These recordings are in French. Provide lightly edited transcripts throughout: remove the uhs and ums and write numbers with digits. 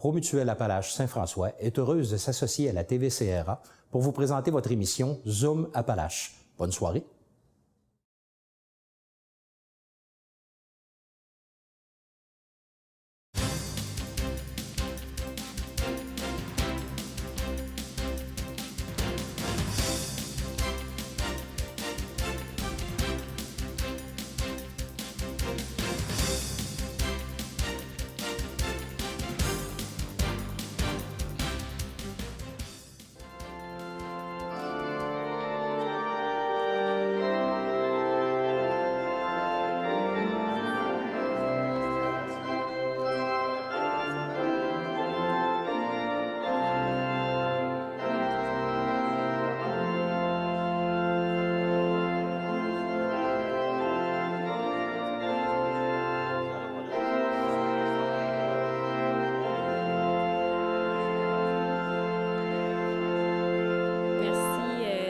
Promutuelle Appalaches Saint-François est heureuse de s'associer à la TVCRA pour vous présenter votre émission Zoom Appalaches. Bonne soirée.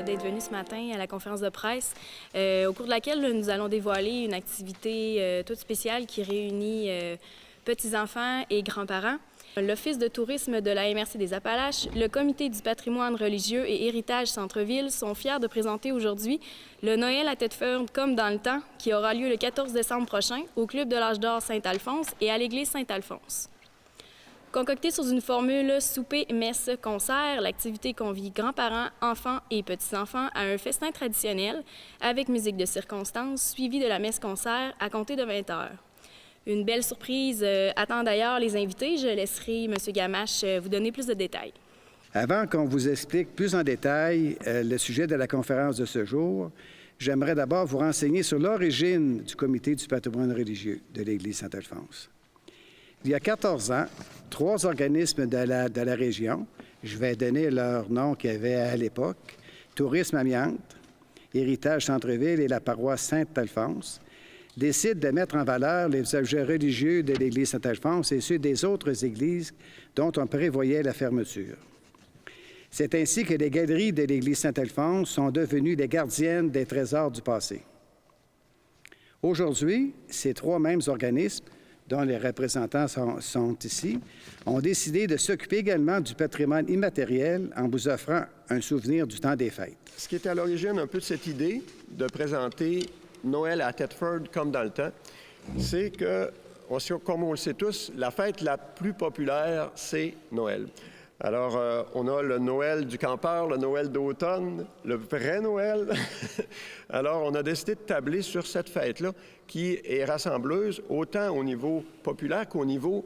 D'être venu ce matin à la conférence de presse, au cours de laquelle nous allons dévoiler une activité toute spéciale qui réunit petits-enfants et grands-parents. L'Office de tourisme de la MRC des Appalaches, le Comité du patrimoine religieux et héritage Centre-Ville sont fiers de présenter aujourd'hui le Noël à Thetford comme dans le temps, qui aura lieu le 14 décembre prochain au Club de l'Âge d'Or Saint-Alphonse et à l'Église Saint-Alphonse. Concoctée sous une formule souper, messe, concert, l'activité convie grands-parents, enfants et petits-enfants à un festin traditionnel avec musique de circonstance suivie de la messe-concert à compter de 20 heures. Une belle surprise attend d'ailleurs les invités. Je laisserai M. Gamache vous donner plus de détails. Avant qu'on vous explique plus en détail le sujet de la conférence de ce jour, j'aimerais d'abord vous renseigner sur l'origine du Comité du patrimoine religieux de l'Église Saint-Alphonse. Il y a 14 ans, 3 organismes de la région, je vais donner leur nom qu'il y avait à l'époque, Tourisme Amiante, Héritage Centre-Ville et la paroisse Saint-Alphonse, décident de mettre en valeur les objets religieux de l'Église Saint-Alphonse et ceux des autres églises dont on prévoyait la fermeture. C'est ainsi que les galeries de l'Église Saint-Alphonse sont devenues les gardiennes des trésors du passé. Aujourd'hui, ces 3 mêmes organismes, dont les représentants sont ici, ont décidé de s'occuper également du patrimoine immatériel en vous offrant un souvenir du temps des fêtes. Ce qui est à l'origine un peu de cette idée de présenter Noël à Thetford comme dans le temps, c'est que, comme on le sait tous, la fête la plus populaire, c'est Noël. Alors, on a le Noël du campeur, le Noël d'automne, le vrai Noël. Alors, on a décidé de tabler sur cette fête-là qui est rassembleuse autant au niveau populaire qu'au niveau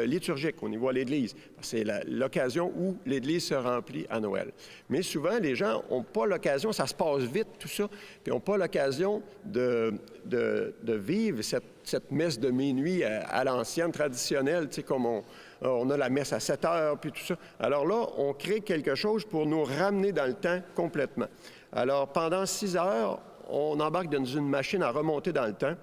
liturgique, au niveau de l'Église. C'est l'occasion où l'Église se remplit à Noël. Mais souvent, les gens n'ont pas l'occasion, ça se passe vite, tout ça, puis n'ont pas l'occasion de vivre cette messe de minuit à l'ancienne, traditionnelle, tu sais, comme on a la messe à 7 heures, puis tout ça. Alors là, on crée quelque chose pour nous ramener dans le temps complètement. Alors, pendant 6 heures, on embarque dans une machine à remonter dans le temps,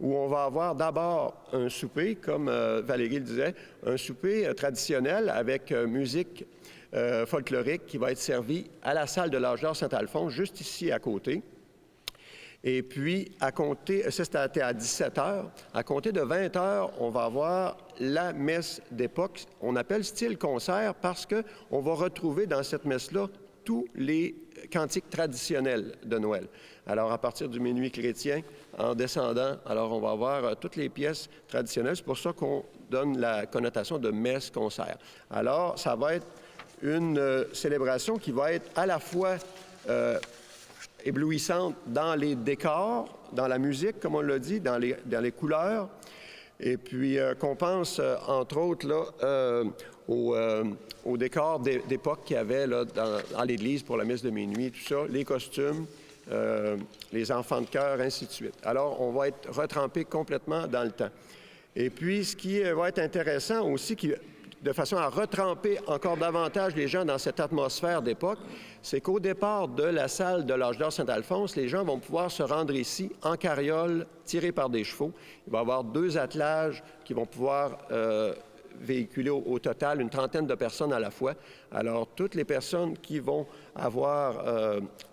où on va avoir d'abord un souper, comme Valérie le disait, un souper traditionnel avec musique folklorique qui va être servi à la salle de l'Âge d'Or Saint-Alphonse, juste ici à côté. Et puis, à compter, ça c'était à 17 heures, à compter de 20 heures, on va avoir la messe d'époque. On appelle style concert parce qu'on va retrouver dans cette messe-là tous les cantiques traditionnels de Noël. Alors, à partir du minuit chrétien, en descendant, alors on va avoir toutes les pièces traditionnelles. C'est pour ça qu'on donne la connotation de messe-concert. Alors, ça va être une célébration qui va être à la fois éblouissante dans les décors, dans la musique, comme on l'a dit, dans les couleurs. Et puis, qu'on pense, entre autres, là, au décor d'époque qu'il y avait là, dans l'Église pour la messe de minuit, tout ça, les costumes, les enfants de chœur, ainsi de suite. Alors, on va être retrempé complètement dans le temps. Et puis, ce qui va être intéressant aussi, de façon à retremper encore davantage les gens dans cette atmosphère d'époque, c'est qu'au départ de la salle de l'Âge d'Or Saint-Alphonse, les gens vont pouvoir se rendre ici en carriole, tirés par des chevaux. Il va y avoir 2 attelages qui vont pouvoir véhiculer au total une trentaine de personnes à la fois. Alors, toutes les personnes qui vont avoir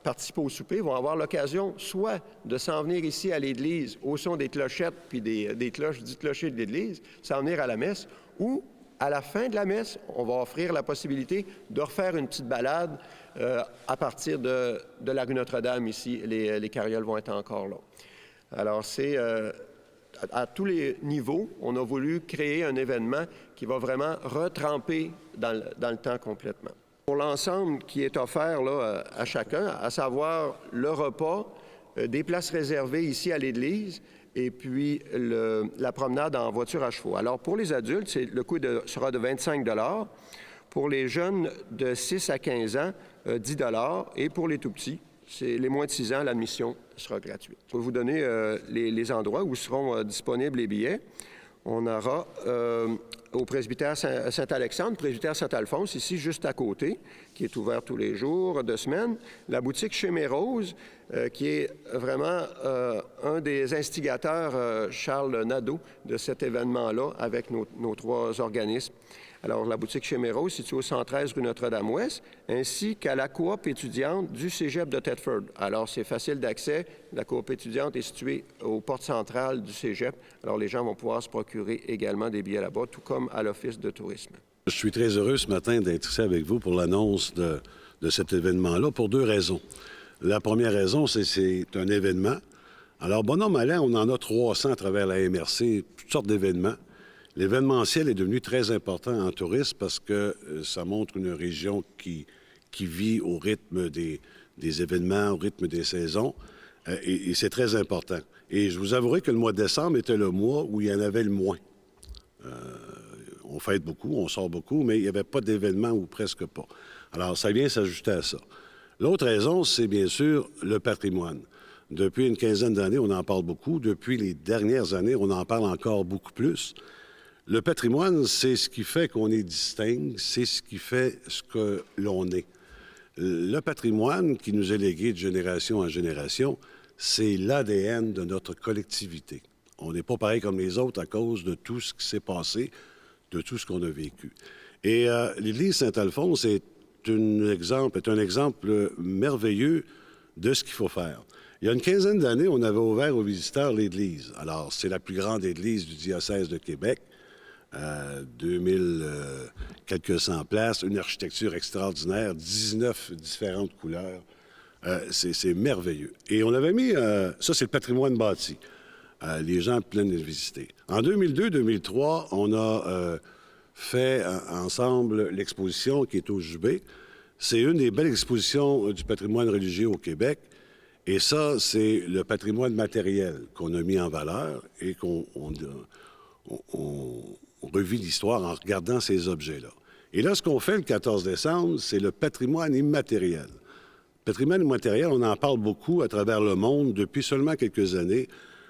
participé au souper vont avoir l'occasion soit de s'en venir ici à l'Église au son des clochettes puis des cloches du clocher de l'Église, s'en venir à la messe, ou à la fin de la messe, on va offrir la possibilité de refaire une petite balade à partir de la rue Notre-Dame ici. Les carrioles vont être encore là. Alors, c'est à tous les niveaux, on a voulu créer un événement qui va vraiment retremper dans le temps complètement. Pour l'ensemble qui est offert là, à chacun, à savoir le repas, des places réservées ici à l'église, et puis la promenade en voiture à chevaux. Alors, pour les adultes, le coût sera de 25 $. Pour les jeunes de 6 à 15 ans, 10 $. Et pour les tout-petits, c'est les moins de 6 ans, l'admission sera gratuite. Je vais vous donner les endroits où seront disponibles les billets. On aura au presbytère Saint-Alexandre, presbytère Saint-Alphonse, ici juste à côté, qui est ouvert tous les jours de semaine. La boutique Chez Mérose, qui est vraiment un des instigateurs, Charles Nadeau, de cet événement-là avec nos 3 organismes. Alors, la boutique Chez Mérose, située au 113 rue Notre-Dame-Ouest, ainsi qu'à la coop étudiante du Cégep de Thetford. Alors, c'est facile d'accès. La coop étudiante est située aux portes centrales du Cégep. Alors, les gens vont pouvoir se procurer également des billets là-bas, tout comme à l'Office de tourisme. Je suis très heureux ce matin d'être ici avec vous pour l'annonce de cet événement-là pour 2 raisons. La première raison, c'est un événement. Alors, bon an, mal an, on en a 300 à travers la MRC, toutes sortes d'événements. L'événementiel est devenu très important en tourisme parce que ça montre une région qui vit au rythme des événements, au rythme des saisons, et c'est très important. Et je vous avouerai que le mois de décembre était le mois où il y en avait le moins. On fête beaucoup, on sort beaucoup, mais il n'y avait pas d'événements ou presque pas. Alors, ça vient s'ajouter à ça. L'autre raison, c'est bien sûr le patrimoine. Depuis une quinzaine d'années, on en parle beaucoup. Depuis les dernières années, on en parle encore beaucoup plus. Le patrimoine, c'est ce qui fait qu'on est distinct, c'est ce qui fait ce que l'on est. Le patrimoine qui nous est légué de génération en génération, c'est l'ADN de notre collectivité. On n'est pas pareil comme les autres à cause de tout ce qui s'est passé, de tout ce qu'on a vécu. Et l'Église Saint-Alphonse est un exemple merveilleux de ce qu'il faut faire. Il y a une quinzaine d'années, on avait ouvert aux visiteurs l'Église. Alors, c'est la plus grande église du diocèse de Québec. 2000 quelques cent places, une architecture extraordinaire, 19 différentes couleurs. C'est merveilleux. Et on avait mis, ça c'est le patrimoine bâti. Les gens pleins de visiter. En 2002-2003, on a fait ensemble l'exposition qui est au Jubé. C'est une des belles expositions du patrimoine religieux au Québec. Et ça, c'est le patrimoine matériel qu'on a mis en valeur et qu'on revit l'histoire en regardant ces objets-là. Et là, ce qu'on fait le 14 décembre, c'est le patrimoine immatériel. Le patrimoine immatériel, on en parle beaucoup à travers le monde depuis seulement quelques années.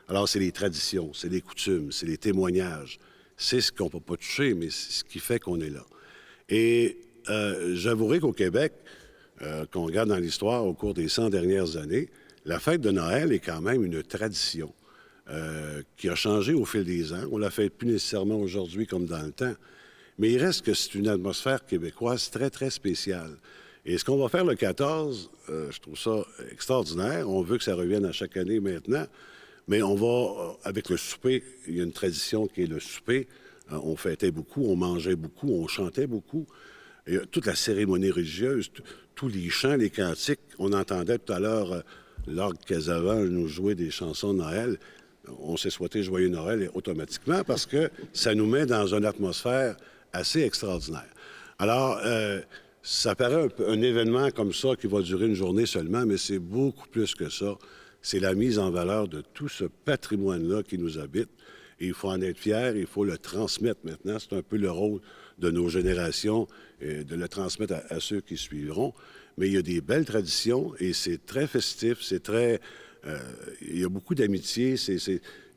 Alors, c'est les traditions, c'est les coutumes, c'est les témoignages. C'est ce qu'on ne peut pas toucher, mais c'est ce qui fait qu'on est là. Et j'avouerai qu'au Québec, qu'on regarde dans l'histoire au cours des 100 dernières années, la fête de Noël est quand même une tradition. Qui a changé au fil des ans. On ne la fait plus nécessairement aujourd'hui comme dans le temps. Mais il reste que c'est une atmosphère québécoise très, très spéciale. Et ce qu'on va faire le 14, je trouve ça extraordinaire. On veut que ça revienne à chaque année maintenant. Mais on va, avec le souper, il y a une tradition qui est le souper. On fêtait beaucoup, on mangeait beaucoup, on chantait beaucoup. Et toute la cérémonie religieuse, tous les chants, les cantiques. On entendait tout à l'heure Lord Casavant nous jouer des chansons de Noël. On s'est souhaité joyeux Noël automatiquement parce que ça nous met dans une atmosphère assez extraordinaire. Alors, ça paraît un événement comme ça qui va durer une journée seulement, mais c'est beaucoup plus que ça. C'est la mise en valeur de tout ce patrimoine-là qui nous habite. Et il faut en être fier, il faut le transmettre maintenant. C'est un peu le rôle de nos générations, de le transmettre à ceux qui suivront. Mais il y a des belles traditions et c'est très festif, c'est très... il y a beaucoup d'amitié.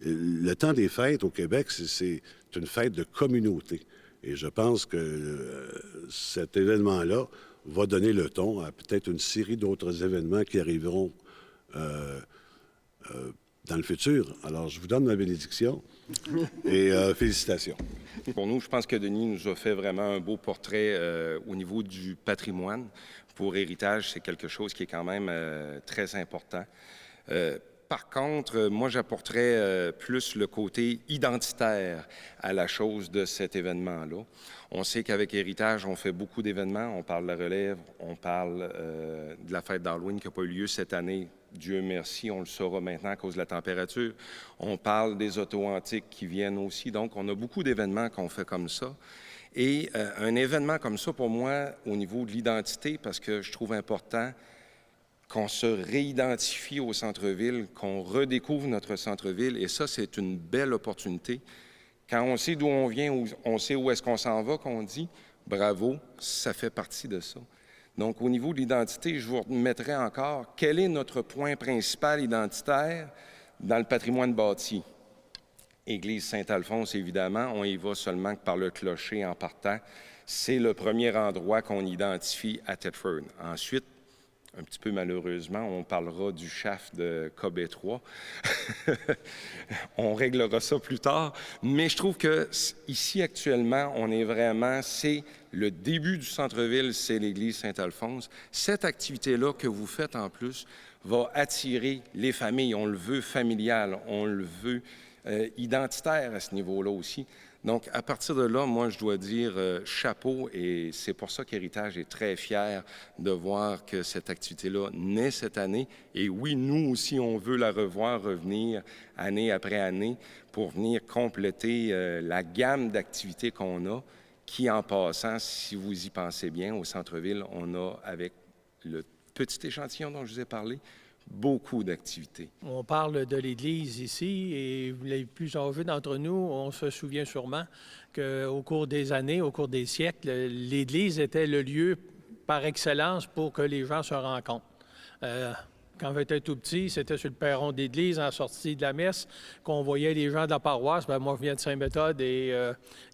Le temps des fêtes au Québec, c'est une fête de communauté. Et je pense que cet événement-là va donner le ton à peut-être une série d'autres événements qui arriveront dans le futur. Alors, je vous donne ma bénédiction et félicitations. Pour nous, je pense que Denis nous a fait vraiment un beau portrait au niveau du patrimoine. Pour Héritage, c'est quelque chose qui est quand même très important. Par contre, moi, j'apporterais plus le côté identitaire à la chose de cet événement-là. On sait qu'avec Héritage, on fait beaucoup d'événements. On parle de la relève, on parle de la fête d'Halloween qui n'a pas eu lieu cette année. Dieu merci, on le saura maintenant à cause de la température. On parle des autos antiques qui viennent aussi. Donc, on a beaucoup d'événements qu'on fait comme ça. Et un événement comme ça, pour moi, au niveau de l'identité, parce que je trouve important qu'on se réidentifie au centre-ville, qu'on redécouvre notre centre-ville. Et ça, c'est une belle opportunité. Quand on sait d'où on vient, on sait où est-ce qu'on s'en va, qu'on dit, bravo, ça fait partie de ça. Donc, au niveau de l'identité, je vous remettrai encore, quel est notre point principal identitaire dans le patrimoine bâti? Église Saint-Alphonse, évidemment, on y va seulement que par le clocher en partant. C'est le premier endroit qu'on identifie à Thetford. Ensuite, un petit peu malheureusement, on parlera du shaft de KB3. On réglera ça plus tard. Mais je trouve que ici, actuellement, on est vraiment, c'est le début du centre-ville, c'est l'église Saint-Alphonse. Cette activité-là que vous faites en plus va attirer les familles. On le veut familial, on le veut identitaire à ce niveau-là aussi. Donc, à partir de là, moi, je dois dire chapeau, et c'est pour ça qu'Héritage est très fier de voir que cette activité-là naît cette année. Et oui, nous aussi, on veut la revoir revenir année après année pour venir compléter la gamme d'activités qu'on a, qui, en passant, si vous y pensez bien, au centre-ville, on a, avec le petit échantillon dont je vous ai parlé, beaucoup d'activités. On parle de l'Église ici et les plus âgés d'entre nous, on se souvient sûrement qu'au cours des années, au cours des siècles, l'Église était le lieu par excellence pour que les gens se rencontrent. Quand j'étais tout petit, c'était sur le perron d'église, en sortie de la messe, qu'on voyait les gens de la paroisse. Bien, moi, je viens de Saint-Méthode et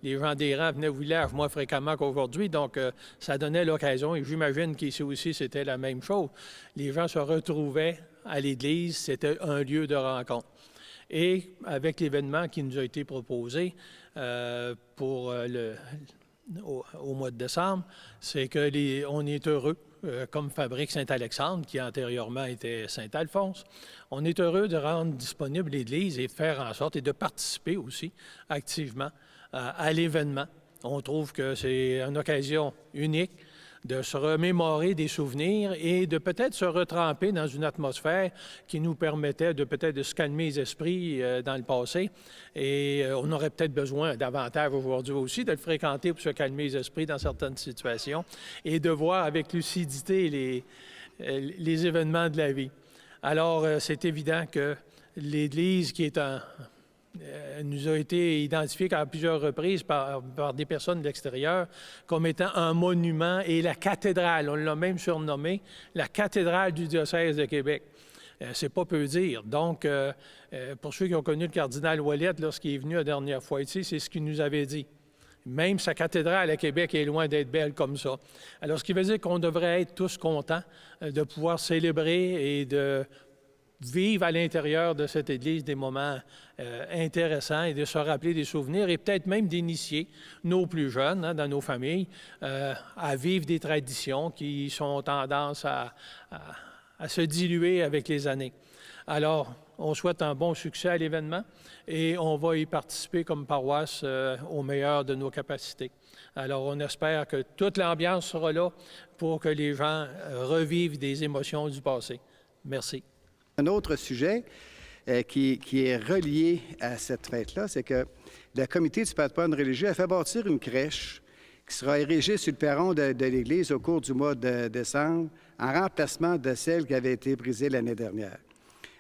les gens des rangs venaient au village moins fréquemment qu'aujourd'hui. Donc, ça donnait l'occasion. Et j'imagine qu'ici aussi, c'était la même chose. Les gens se retrouvaient à l'église. C'était un lieu de rencontre. Et avec l'événement qui nous a été proposé au mois de décembre, c'est qu'on est heureux. Comme Fabrique Saint-Alexandre, qui antérieurement était Saint-Alphonse. On est heureux de rendre disponible l'Église et de faire en sorte et de participer aussi activement à l'événement. On trouve que c'est une occasion unique de se remémorer des souvenirs et de peut-être se retremper dans une atmosphère qui nous permettait de peut-être de se calmer les esprits dans le passé. Et on aurait peut-être besoin davantage aujourd'hui aussi de le fréquenter pour se calmer les esprits dans certaines situations et de voir avec lucidité les événements de la vie. Alors, c'est évident que l'Église, qui est nous a été identifié à plusieurs reprises par des personnes de l'extérieur comme étant un monument et la cathédrale, on l'a même surnommé la cathédrale du diocèse de Québec. C'est pas peu dire. Donc, pour ceux qui ont connu le cardinal Ouellet lorsqu'il est venu la dernière fois ici, c'est ce qu'il nous avait dit. Même sa cathédrale à Québec est loin d'être belle comme ça. Alors, ce qui veut dire qu'on devrait être tous contents de pouvoir célébrer et de vivre à l'intérieur de cette Église des moments intéressants et de se rappeler des souvenirs et peut-être même d'initier nos plus jeunes dans nos familles à vivre des traditions qui sont tendance à se diluer avec les années. Alors, on souhaite un bon succès à l'événement et on va y participer comme paroisse au meilleur de nos capacités. Alors, on espère que toute l'ambiance sera là pour que les gens revivent des émotions du passé. Merci. Un autre sujet qui est relié à cette fête-là, c'est que le comité du patrimoine religieux a fait bâtir une crèche qui sera érigée sur le perron de l'Église au cours du mois de décembre, en remplacement de celle qui avait été brisée l'année dernière.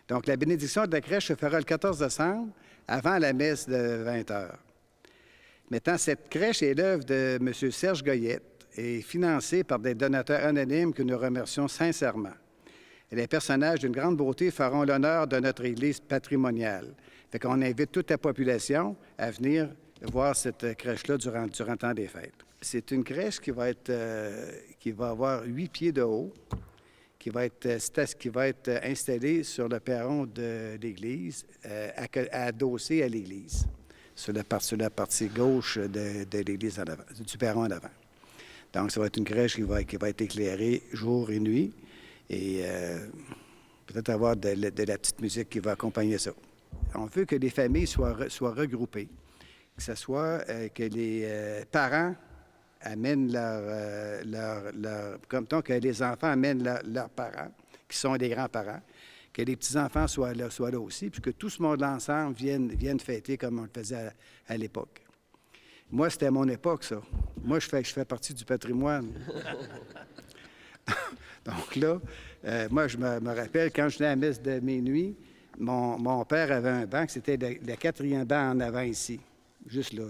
Donc, la bénédiction de la crèche se fera le 14 décembre, avant la messe de 20 h. Maintenant, cette crèche est l'œuvre de M. Serge Goyette et financée par des donateurs anonymes que nous remercions sincèrement. Et les personnages d'une grande beauté feront l'honneur de notre Église patrimoniale. Fait qu'on invite toute la population à venir voir cette crèche-là durant le temps des fêtes. C'est une crèche qui va avoir 8 pieds de haut, qui va être installée sur le perron de l'Église, adossée à l'Église, sur la partie gauche de l'Église en avant, du perron en avant. Donc, ça va être une crèche qui va être éclairée jour et nuit. Et peut-être avoir de la petite musique qui va accompagner ça. On veut que les familles soient regroupées, que ce soit que les parents amènent comme tant que les enfants amènent leurs parents, qui sont des grands-parents, que les petits-enfants soient là aussi, puis que tout ce monde-là ensemble vienne fêter comme on le faisait à l'époque. Moi, c'était à mon époque, ça. Moi, je fais partie du patrimoine. Donc là, moi, je me rappelle, quand je venais à la messe de minuit, mon père avait un banc, c'était le quatrième banc en avant ici, juste là.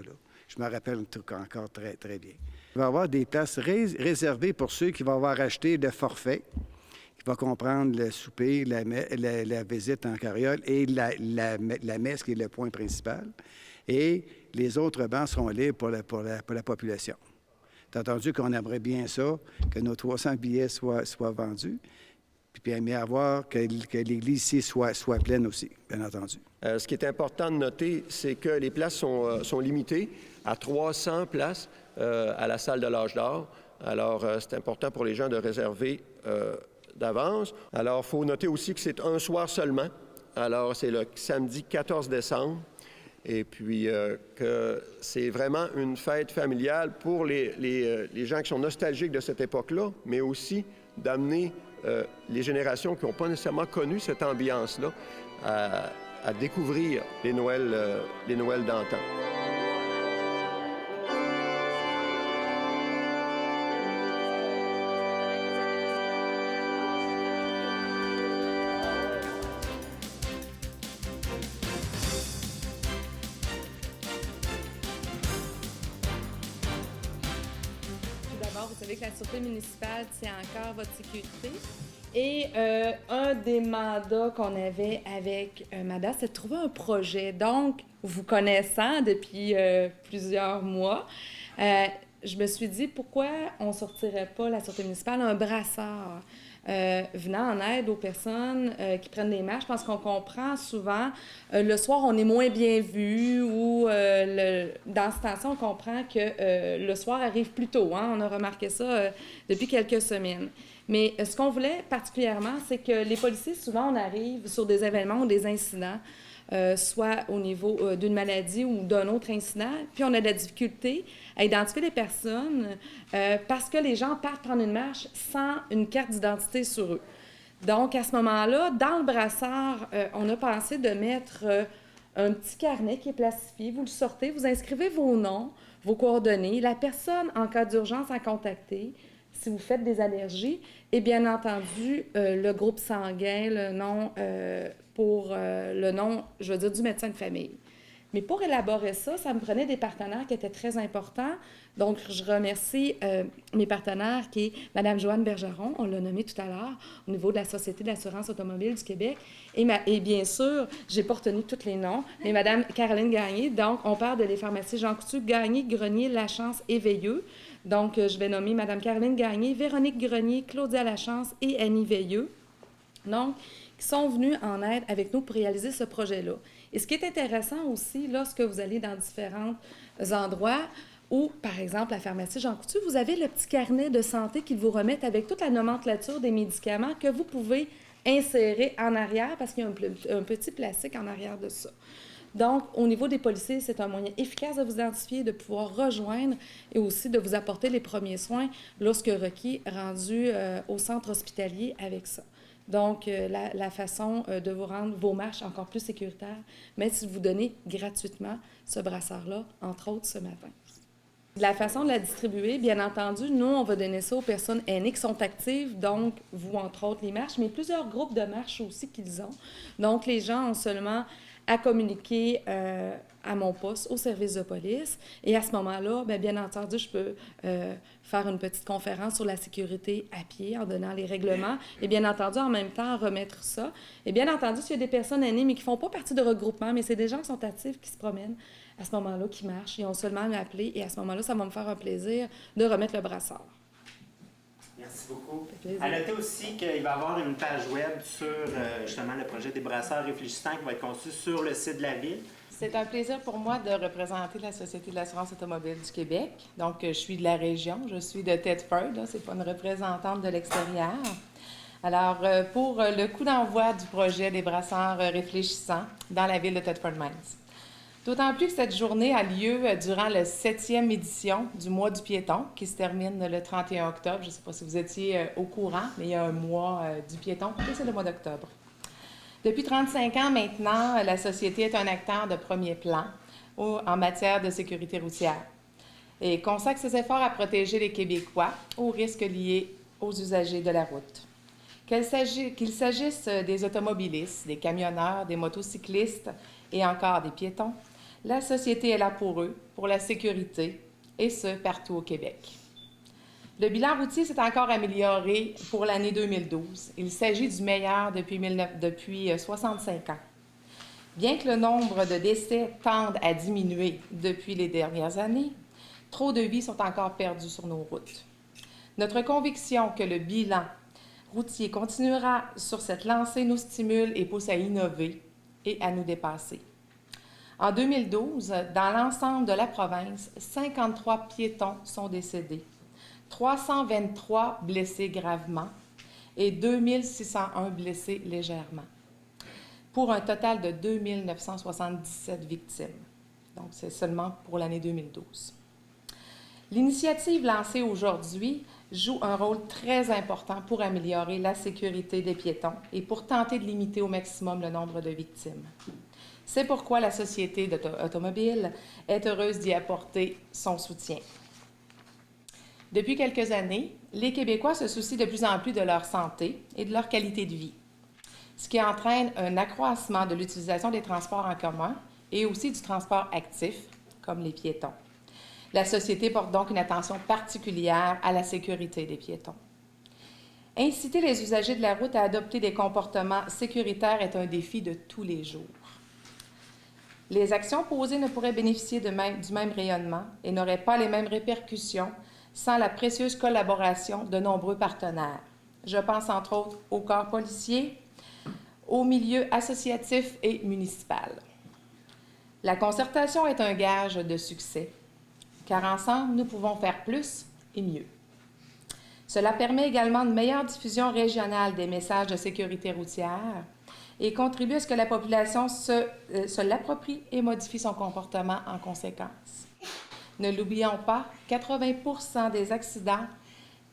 Je me rappelle un truc encore très, très bien. Il va y avoir des places réservées pour ceux qui vont avoir acheté le forfait, qui va comprendre le souper, la visite en carriole et la messe qui est le point principal. Et les autres bancs seront libres pour la population. Tu as entendu qu'on aimerait bien ça, que nos 300 billets soient vendus, puis bien avoir que l'Église ici soit pleine aussi, bien entendu. Ce qui est important de noter, c'est que les places sont limitées à 300 places à la salle de l'Âge d'Or. Alors, c'est important pour les gens de réserver d'avance. Alors, il faut noter aussi que c'est un soir seulement. Alors, c'est le samedi 14 décembre. Et puis, que c'est vraiment une fête familiale pour les gens qui sont nostalgiques de cette époque-là, mais aussi d'amener les générations qui n'ont pas nécessairement connu cette ambiance-là à découvrir les Noëls d'antan. Vous savez que la Sûreté municipale tient encore votre sécurité. Et un des mandats qu'on avait avec MADA, c'est de trouver un projet. Donc, vous connaissant depuis plusieurs mois, je me suis dit, pourquoi on ne sortirait pas, la Sûreté municipale, un brassard venant en aide aux personnes qui prennent des marches, parce qu'on comprend souvent, le soir, on est moins bien vu, ou dans ce temps-ci, on comprend que le soir arrive plus tôt. Hein? On a remarqué ça depuis quelques semaines. Mais ce qu'on voulait particulièrement, c'est que les policiers, souvent, on arrive sur des événements ou des incidents, soit au niveau d'une maladie ou d'un autre incident, puis on a de la difficulté à identifier les personnes parce que les gens partent prendre une marche sans une carte d'identité sur eux. Donc, à ce moment-là, dans le brassard, on a pensé de mettre un petit carnet qui est plastifié. Vous le sortez, vous inscrivez vos noms, vos coordonnées, la personne en cas d'urgence à contacter, si vous faites des allergies, et bien entendu, le groupe sanguin, le nom je veux dire, du médecin de famille. Mais pour élaborer ça, ça me prenait des partenaires qui étaient très importants. Donc, je remercie mes partenaires, qui est Mme Joanne Bergeron, on l'a nommée tout à l'heure, au niveau de la Société d'assurance automobile du Québec. Et bien sûr, je n'ai pas retenu tous les noms, mais Mme Caroline Gagné. Donc, on parle de les pharmacies Jean Coutu, Gagné, Grenier, Lachance et Veilleux. Donc, je vais nommer Mme Caroline Gagné, Véronique Grenier, Claudia Lachance et Annie Veilleux. Donc, qui sont venus en aide avec nous pour réaliser ce projet-là. Et ce qui est intéressant aussi, lorsque vous allez dans différents endroits, ou par exemple la pharmacie Jean Coutu, vous avez le petit carnet de santé qu'ils vous remettent avec toute la nomenclature des médicaments que vous pouvez insérer en arrière, parce qu'il y a un petit plastique en arrière de ça. Donc, au niveau des policiers, c'est un moyen efficace de vous identifier, de pouvoir rejoindre et aussi de vous apporter les premiers soins lorsque requis, rendu au centre hospitalier avec ça. Donc, la façon de vous rendre vos marches encore plus sécuritaires, mais si vous donnez gratuitement ce brassard-là, entre autres ce matin. La façon de la distribuer, bien entendu, nous, on va donner ça aux personnes aînées qui sont actives, donc vous, entre autres, les marches, mais plusieurs groupes de marches aussi qu'ils ont. Donc, les gens ont seulement à communiquer à mon poste, au service de police. Et à ce moment-là, bien entendu, je peux faire une petite conférence sur la sécurité à pied en donnant les règlements et bien entendu, en même temps, remettre ça. Et bien entendu, s'il y a des personnes aînées, mais qui ne font pas partie de regroupement, mais c'est des gens qui sont actifs, qui se promènent, à ce moment-là, qui marchent, ils ont seulement à m'appeler et à ce moment-là, ça va me faire un plaisir de remettre le brassard. Merci beaucoup. À noter aussi qu'il va y avoir une page web sur justement le projet des brassards réfléchissants qui va être conçu sur le site de la Ville. C'est un plaisir pour moi de représenter la Société de l'assurance automobile du Québec. Donc, je suis de la région, je suis de Thetford, c'est pas une représentante de l'extérieur. Alors, pour le coup d'envoi du projet des brasseurs réfléchissants dans la ville de Thetford Mines. D'autant plus que cette journée a lieu durant la 7e édition du mois du piéton, qui se termine le 31 octobre. Je ne sais pas si vous étiez au courant, mais il y a un mois du piéton, et c'est le mois d'octobre. Depuis 35 ans maintenant, la Société est un acteur de premier plan en matière de sécurité routière et consacre ses efforts à protéger les Québécois aux risques liés aux usagers de la route. Qu'il s'agisse des automobilistes, des camionneurs, des motocyclistes et encore des piétons, la Société est là pour eux, pour la sécurité, et ce, partout au Québec. Le bilan routier s'est encore amélioré pour l'année 2012. Il s'agit du meilleur depuis 65 ans. Bien que le nombre de décès tende à diminuer depuis les dernières années, trop de vies sont encore perdues sur nos routes. Notre conviction que le bilan routier continuera sur cette lancée nous stimule et pousse à innover et à nous dépasser. En 2012, dans l'ensemble de la province, 53 piétons sont décédés, 323 blessés gravement et 2601 blessés légèrement, pour un total de 2977 victimes. Donc, c'est seulement pour l'année 2012. L'initiative lancée aujourd'hui joue un rôle très important pour améliorer la sécurité des piétons et pour tenter de limiter au maximum le nombre de victimes. C'est pourquoi la Société automobile est heureuse d'y apporter son soutien. Depuis quelques années, les Québécois se soucient de plus en plus de leur santé et de leur qualité de vie, ce qui entraîne un accroissement de l'utilisation des transports en commun et aussi du transport actif, comme les piétons. La Société porte donc une attention particulière à la sécurité des piétons. Inciter les usagers de la route à adopter des comportements sécuritaires est un défi de tous les jours. Les actions posées ne pourraient bénéficier du même rayonnement et n'auraient pas les mêmes répercussions sans la précieuse collaboration de nombreux partenaires. Je pense entre autres au corps policier, au milieu associatif et municipal. La concertation est un gage de succès, car ensemble, nous pouvons faire plus et mieux. Cela permet également une meilleure diffusion régionale des messages de sécurité routière et contribue à ce que la population se l'approprie et modifie son comportement en conséquence. Ne l'oublions pas, 80% des accidents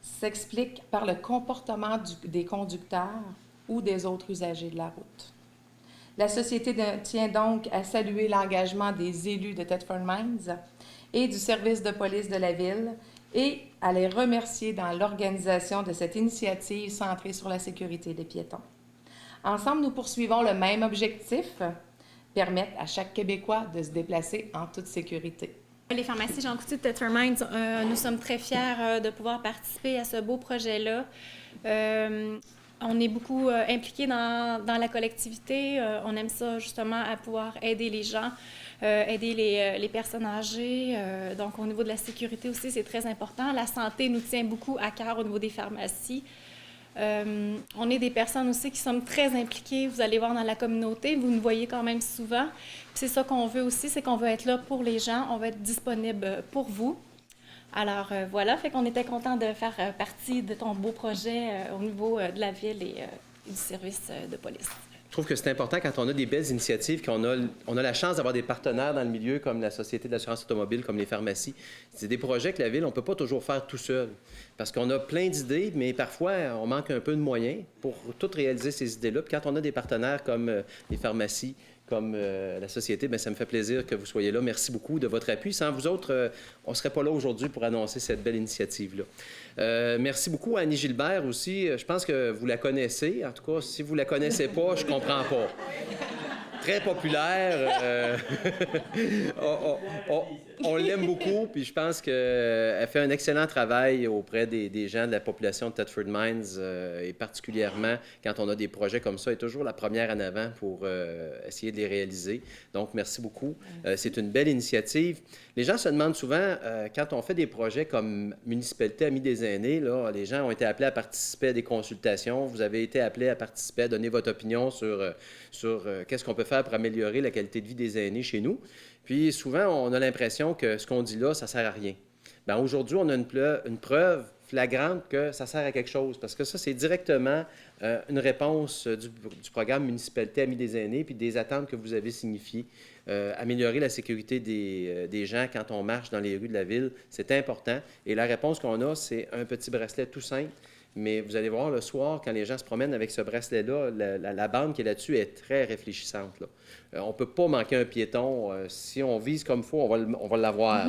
s'expliquent par le comportement des conducteurs ou des autres usagers de la route. La Société tient donc à saluer l'engagement des élus de Thetford Mines et du service de police de la Ville et à les remercier dans l'organisation de cette initiative centrée sur la sécurité des piétons. Ensemble, nous poursuivons le même objectif, permettre à chaque Québécois de se déplacer en toute sécurité. Les pharmacies Jean Coutu de Thetford Mines, nous sommes très fiers de pouvoir participer à ce beau projet-là. On est beaucoup impliqués dans la collectivité. On aime ça justement à pouvoir aider les gens, aider les personnes âgées. Donc au niveau de la sécurité aussi, c'est très important. La santé nous tient beaucoup à cœur au niveau des pharmacies. On est des personnes aussi qui sommes très impliquées, vous allez voir, dans la communauté, vous nous voyez quand même souvent. Puis c'est ça qu'on veut aussi, c'est qu'on veut être là pour les gens, on veut être disponible pour vous. Alors voilà, fait qu'on était content de faire partie de ton beau projet au niveau de la ville et du service de police. Je trouve que c'est important quand on a des belles initiatives, qu'on a la chance d'avoir des partenaires dans le milieu comme la Société d'assurance automobile, comme les pharmacies. C'est des projets que la Ville, on ne peut pas toujours faire tout seul parce qu'on a plein d'idées, mais parfois, on manque un peu de moyens pour tout réaliser ces idées-là. Puis quand on a des partenaires comme les pharmacies, comme la Société, bien, ça me fait plaisir que vous soyez là. Merci beaucoup de votre appui. Sans vous autres, on ne serait pas là aujourd'hui pour annoncer cette belle initiative-là. Merci beaucoup à Annie Gilbert aussi. Je pense que vous la connaissez. En tout cas, si vous ne la connaissez pas, je ne comprends pas. Très populaire. On l'aime beaucoup, puis je pense qu'elle fait un excellent travail auprès des gens de la population de Thetford Mines, et particulièrement quand on a des projets comme ça, elle est toujours la première en avant pour essayer de les réaliser. Donc, merci beaucoup. C'est une belle initiative. Les gens se demandent souvent, quand on fait des projets comme Municipalité Amis des aînés, là, les gens ont été appelés à participer à des consultations. Vous avez été appelés à participer, à donner votre opinion sur qu'est-ce qu'on peut faire pour améliorer la qualité de vie des aînés chez nous. Puis souvent, on a l'impression que ce qu'on dit là, ça ne sert à rien. Bien, aujourd'hui, on a une preuve flagrante que ça sert à quelque chose. Parce que ça, c'est directement une réponse du programme Municipalité Amis des aînés puis des attentes que vous avez signifiées. Améliorer la sécurité des gens quand on marche dans les rues de la ville, c'est important. Et la réponse qu'on a, c'est un petit bracelet tout simple. Mais vous allez voir le soir, quand les gens se promènent avec ce bracelet-là, la bande qui est là-dessus est très réfléchissante, là. On ne peut pas manquer un piéton. Si on vise comme il faut, on va l'avoir.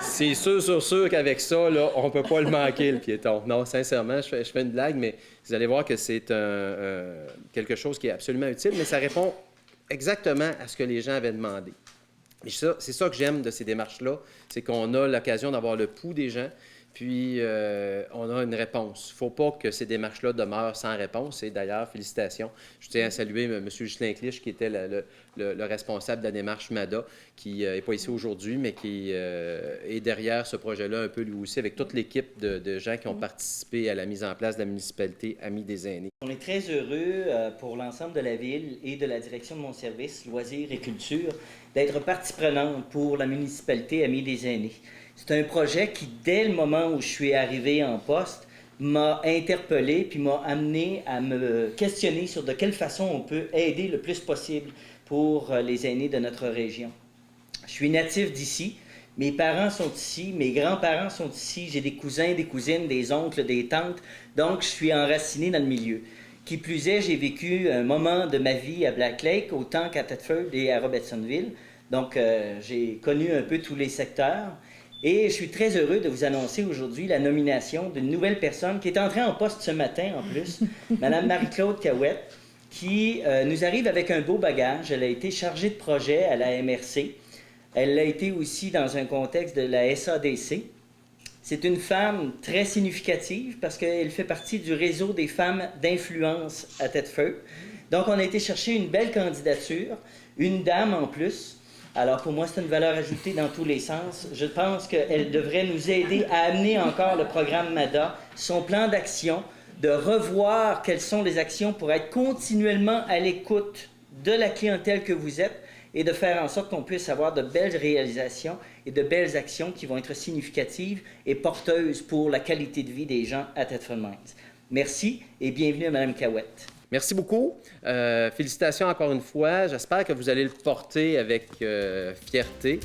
C'est sûr qu'avec ça, là, on ne peut pas le manquer, le piéton. Non, sincèrement, je fais une blague, mais vous allez voir que c'est quelque chose qui est absolument utile, mais ça répond exactement à ce que les gens avaient demandé. Et c'est ça que j'aime de ces démarches-là, c'est qu'on a l'occasion d'avoir le pouls des gens, puis on a une réponse. Il ne faut pas que ces démarches-là demeurent sans réponse. Et d'ailleurs, félicitations. Je tiens à saluer M. Ghislain Clich, qui était le responsable de la démarche MADA, qui n'est pas ici aujourd'hui, mais qui est derrière ce projet-là un peu lui aussi, avec toute l'équipe de gens qui ont participé à la mise en place de la municipalité Amis des aînés. On est très heureux pour l'ensemble de la Ville et de la direction de mon service, Loisirs et Culture, d'être partie prenante pour la municipalité Amis des aînés. C'est un projet qui, dès le moment où je suis arrivé en poste, m'a interpellé puis m'a amené à me questionner sur de quelle façon on peut aider le plus possible pour les aînés de notre région. Je suis natif d'ici, mes parents sont ici, mes grands-parents sont ici, j'ai des cousins, des cousines, des oncles, des tantes, donc je suis enraciné dans le milieu. Qui plus est, j'ai vécu un moment de ma vie à Black Lake, autant qu'à Thetford et à Robertsonville, donc j'ai connu un peu tous les secteurs. Et je suis très heureux de vous annoncer aujourd'hui la nomination d'une nouvelle personne qui est entrée en poste ce matin en plus, Mme Marie-Claude Cahouette, qui nous arrive avec un beau bagage. Elle a été chargée de projet à la MRC. Elle l'a été aussi dans un contexte de la SADC. C'est une femme très significative parce qu'elle fait partie du réseau des femmes d'influence à Thetford. Donc, on a été chercher une belle candidature, une dame en plus. Alors, pour moi, c'est une valeur ajoutée dans tous les sens. Je pense qu'elle devrait nous aider à amener encore le programme MADA, son plan d'action, de revoir quelles sont les actions pour être continuellement à l'écoute de la clientèle que vous êtes et de faire en sorte qu'on puisse avoir de belles réalisations et de belles actions qui vont être significatives et porteuses pour la qualité de vie des gens à Thetford Mines. Merci et bienvenue à Mme Cahouette. Merci beaucoup. Félicitations encore une fois. J'espère que vous allez le porter avec fierté.